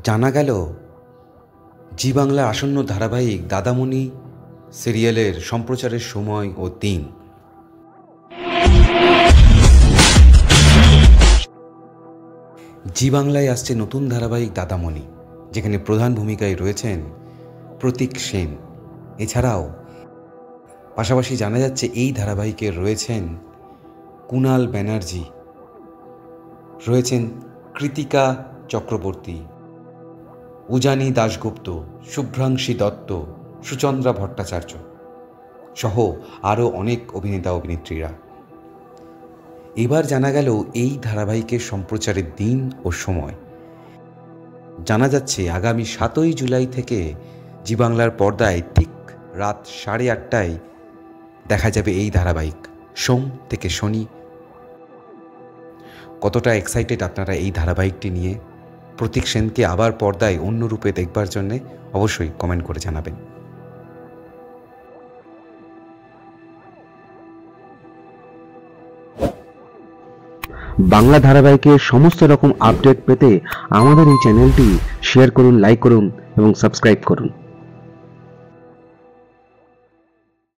জানা গেল জি বাংলার আসন্ন ধারাবাহিক দাদামণি সিরিয়ালের সম্প্রচারের সময় ও দিন। জি বাংলায় আসছে নতুন ধারাবাহিক দাদামণি, যেখানে প্রধান ভূমিকায় রয়েছেন প্রতীক সেন। এছাড়াও পাশাপাশি জানা যাচ্ছে এই ধারাবাহিকে রয়েছেন কুণাল ব্যানার্জি, রয়েছেন কৃতিকা চক্রবর্তী, উজানি দাশগুপ্ত, শুভ্রাংশী দত্ত, সুচন্দ্রা ভট্টাচার্য সহ আরও অনেক অভিনেতা অভিনেত্রীরা। এবার জানা গেল এই ধারাবাহিকের সম্প্রচারের দিন ও সময়। জানা যাচ্ছে আগামী 7ই জুলাই থেকে জি বাংলার পর্দায় ঠিক রাত 8:30টায় দেখা যাবে এই ধারাবাহিক, সোম থেকে শনি। কতটা এক্সাইটেড আপনারা এই ধারাবাহিকটি নিয়ে? প্রতীক সেনকে আবার পর্দায় অন্য রূপে দেখবার জন্যে অবশ্যই কমেন্ট করে জানাবেন। বাংলা ধারাবাহিকের সমস্ত রকম আপডেট পেতে আমাদের এই চ্যানেলটি শেয়ার করুন, লাইক করুন এবং সাবস্ক্রাইব করুন।